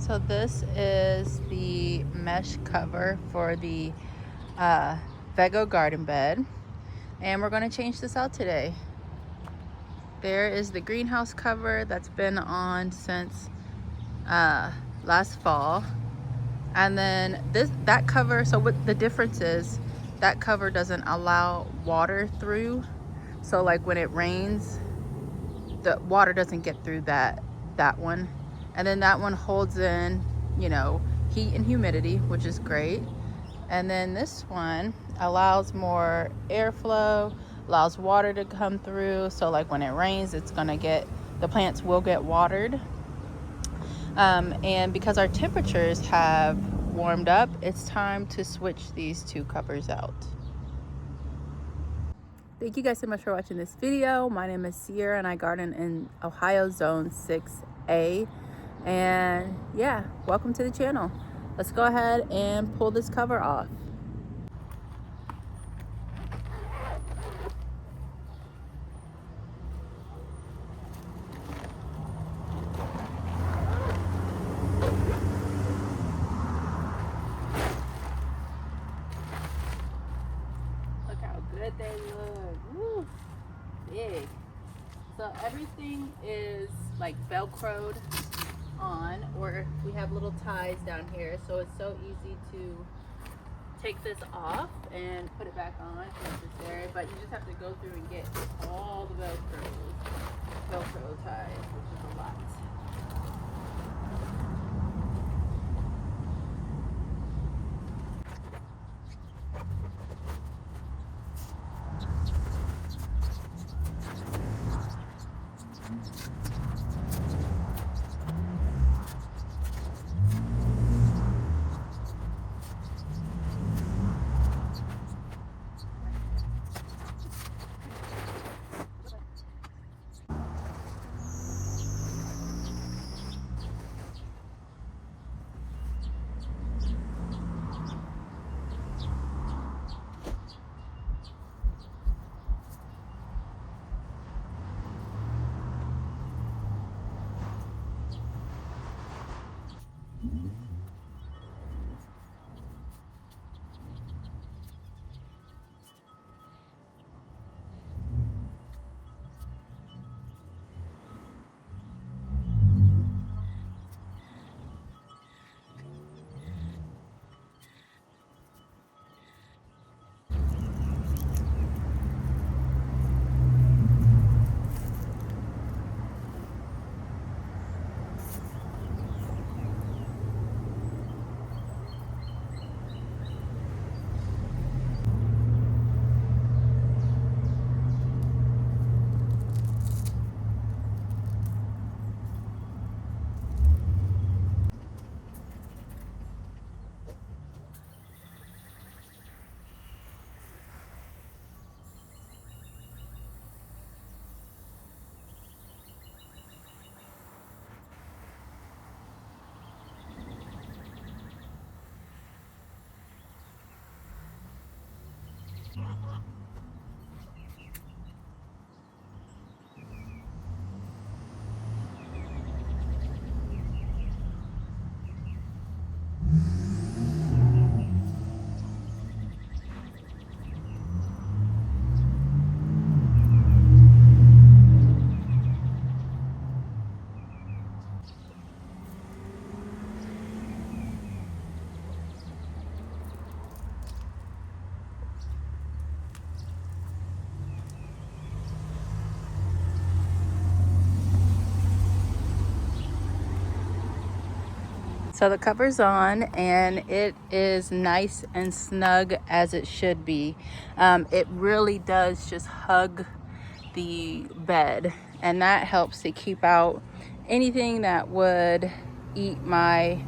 So this is the mesh cover for the Vego Garden bed, and we're going to change this out today. There is the greenhouse cover that's been on since last fall, and then that cover. So what the difference is, that cover doesn't allow water through. So like when it rains, the water doesn't get through that one, and then that one holds in, you know, heat and humidity, which is great. And then this one allows more airflow, allows water to come through. So like when it rains, it's gonna get, the plants will get watered. And because our temperatures have warmed up, it's time to switch these two covers out. Thank you guys so much for watching this video. My name is Sierra and I garden in Ohio Zone 6A. And yeah, welcome to the channel. Let's go ahead and pull this cover off. Look how good they look. Woo, big. So everything is like Velcroed on, or we have little ties down here, so it's so easy to take this off and put it back on if necessary, but you just have to go through and get all the Velcro ties, which is a lot. So the cover's on and it is nice and snug as it should be. It really does just hug the bed, and that helps to keep out anything that would eat my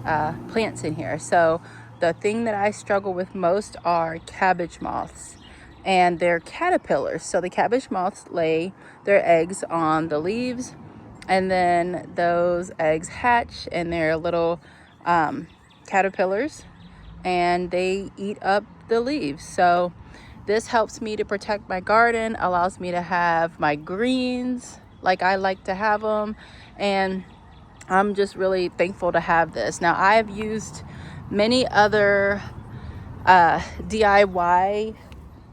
plants in here. So the thing that I struggle with most are cabbage moths, and they're caterpillars. So the cabbage moths lay their eggs on the leaves, and then those eggs hatch and they're little caterpillars, and they eat up the leaves. So this helps me to protect my garden, allows me to have my greens like I like to have them, and I'm just really thankful to have this. Now, I've used many other DIY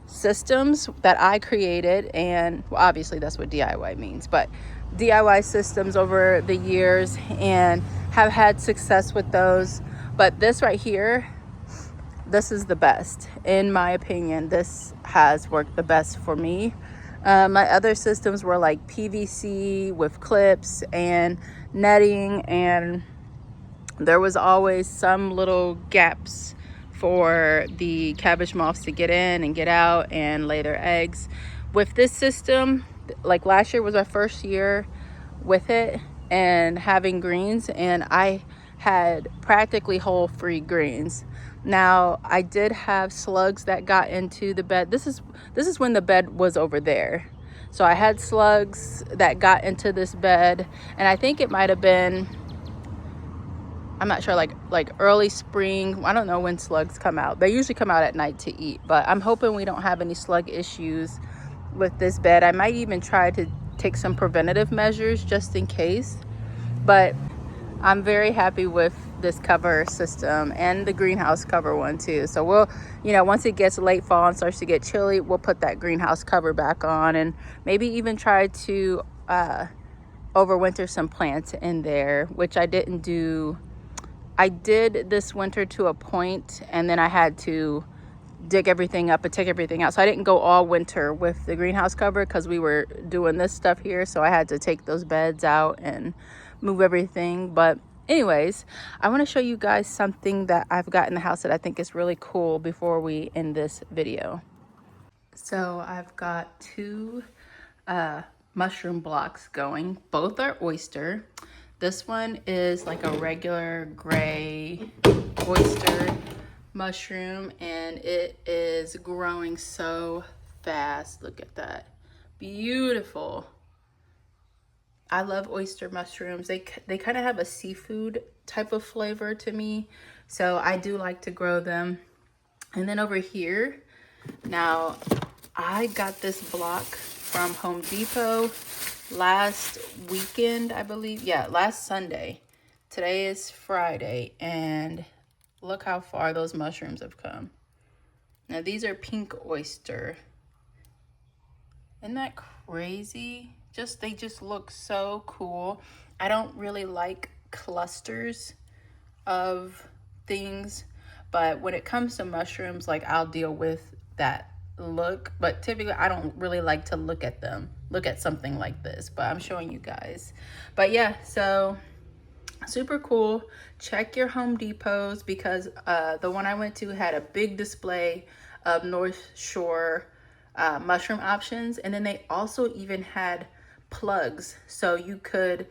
systems that I created, and well, obviously that's what DIY means, but DIY systems over the years, and have had success with those. But this right here, this is the best. In my opinion, this has worked the best for me. My other systems were like PVC with clips and netting, and there was always some little gaps for the cabbage moths to get in and get out and lay their eggs. With this system, like last year was our first year with it and having greens, and I had practically hole free greens. Now, I did have slugs that got into the bed. This is when the bed was over there. So I had slugs that got into this bed, and I think it might have been, I'm not sure, like early spring. I don't know when slugs come out. They usually come out at night to eat, but I'm hoping we don't have any slug issues with this bed. I might even try to take some preventative measures just in case. But I'm very happy with this cover system and the greenhouse cover one too. So we'll, once it gets late fall and starts to get chilly, we'll put that greenhouse cover back on, and maybe even try to overwinter some plants in there, which I didn't do. I did this winter to a point, and then I had to dig everything up and take everything out. So I didn't go all winter with the greenhouse cover because we were doing this stuff here. So I had to take those beds out and move everything. But anyways, I want to show you guys something that I've got in the house that I think is really cool before we end this video. So I've got two mushroom blocks going. Both are oyster. This one is like a regular gray oyster mushroom, and it is growing so fast. Look at that. Beautiful. I love oyster mushrooms. They kind of have a seafood type of flavor to me, so I do like to grow them. And then over here, now I got this block from Home Depot last weekend, I believe. Yeah, last Sunday. Today is Friday, and look how far those mushrooms have come. Now these are pink oyster. Isn't that crazy? They just look so cool. I don't really like clusters of things, but when it comes to mushrooms, like, I'll deal with that look, but typically I don't really like to look at something like this, but I'm showing you guys. But yeah, so super cool. Check your Home Depots, because the one I went to had a big display of North Shore mushroom options, and then they also even had plugs, so you could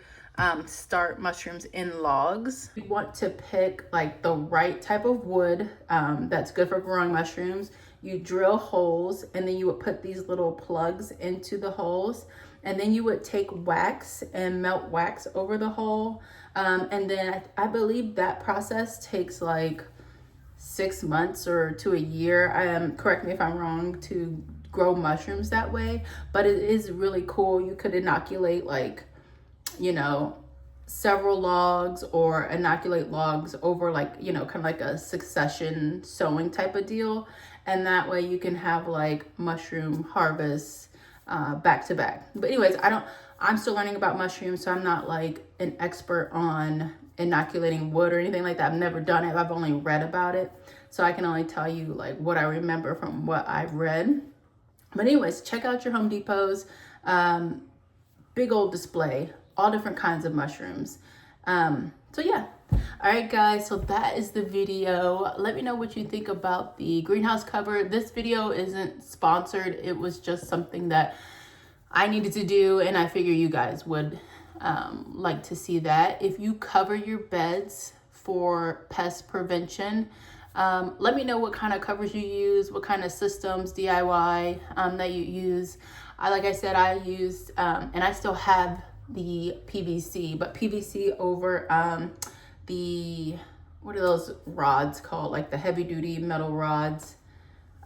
start mushrooms in logs. You want to pick like the right type of wood that's good for growing mushrooms. You drill holes, and then you would put these little plugs into the holes, and then you would take wax and melt wax over the hole, and then I believe that process takes like 6 months or to a year. Correct me if I'm wrong, to grow mushrooms that way, but it is really cool. You could inoculate like, several logs, or inoculate logs over like, kind of like a succession sowing type of deal. And that way you can have like mushroom harvests back to back. But anyways, I'm still learning about mushrooms, so I'm not like an expert on inoculating wood or anything like that. I've never done it. I've only read about it. So I can only tell you like what I remember from what I've read. But anyways, check out your Home Depots. Big old display, all different kinds of mushrooms. So yeah. All right, guys, so that is the video. Let me know what you think about the greenhouse cover. This video isn't sponsored. It was just something that I needed to do, and I figure you guys would like to see that. If you cover your beds for pest prevention, let me know what kind of covers you use, what kind of systems, DIY, that you use. Like I said, I used, and I still have the PVC, but PVC over what are those rods called? Like the heavy duty metal rods.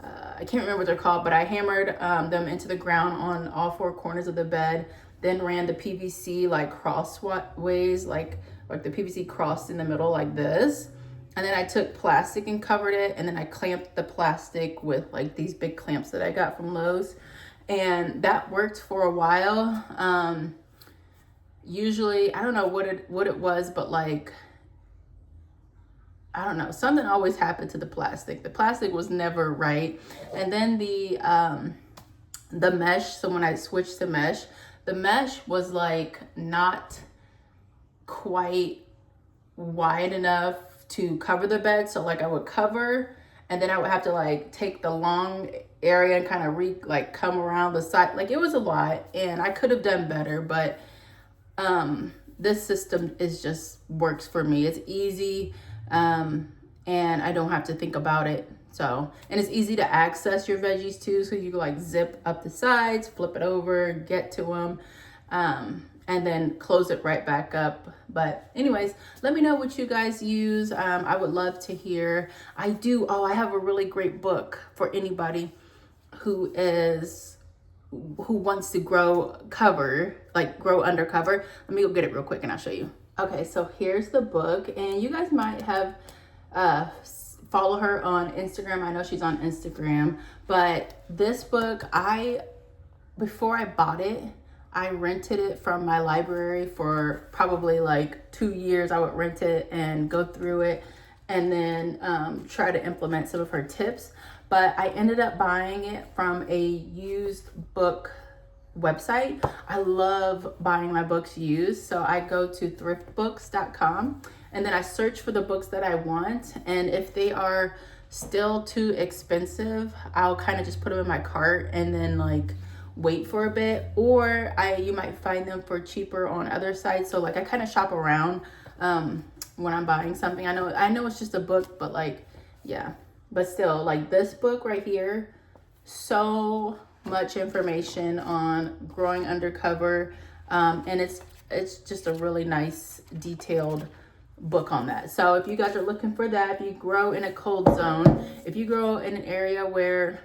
I can't remember what they're called, but I hammered them into the ground on all four corners of the bed. then ran the PVC like crossways, like the PVC crossed in the middle like this. And then I took plastic and covered it, and then I clamped the plastic with like these big clamps that I got from Lowe's. And that worked for a while. Usually, I don't know what it was, but like, I don't know, something always happened to the plastic. The plastic was never right. And then the mesh, so when I switched to mesh, the mesh was like not quite wide enough to cover the bed. So like I would cover, and then I would have to like take the long area and kind of like come around the side. Like it was a lot, and I could have done better, but this system works for me. It's easy, and I don't have to think about it. So, and it's easy to access your veggies too. So you can like zip up the sides, flip it over, get to them, and then close it right back up. But anyways, let me know what you guys use. I would love to hear. I have a really great book for anybody who wants to grow under cover. Let me go get it real quick and I'll show you. Okay, so here's the book, and you guys might have follow her on Instagram. I know she's on Instagram, but this book, before I bought it, I rented it from my library for probably like 2 years. I would rent it and go through it and then try to implement some of her tips. But I ended up buying it from a used book website. I love buying my books used. So I go to thriftbooks.com and then I search for the books that I want. And if they are still too expensive, I'll kind of just put them in my cart and then like wait for a bit. Or you might find them for cheaper on other sites. So like I kind of shop around when I'm buying something. I know it's just a book, but like, yeah. But still, like this book right here, so much information on growing undercover, and it's just a really nice detailed book on that. So if you guys are looking for that, if you grow in a cold zone, if you grow in an area where,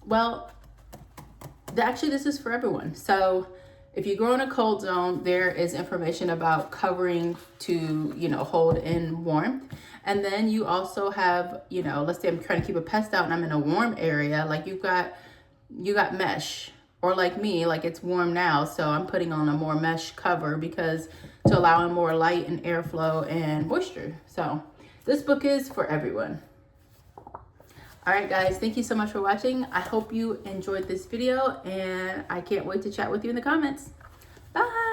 well, actually this is for everyone. So if you grow in a cold zone, there is information about covering to, hold in warmth. And then you also have, let's say I'm trying to keep a pest out and I'm in a warm area, like you got mesh, or like me, like it's warm now. So I'm putting on a more mesh cover to allow in more light and airflow and moisture. So this book is for everyone. All right, guys, thank you so much for watching. I hope you enjoyed this video, and I can't wait to chat with you in the comments. Bye.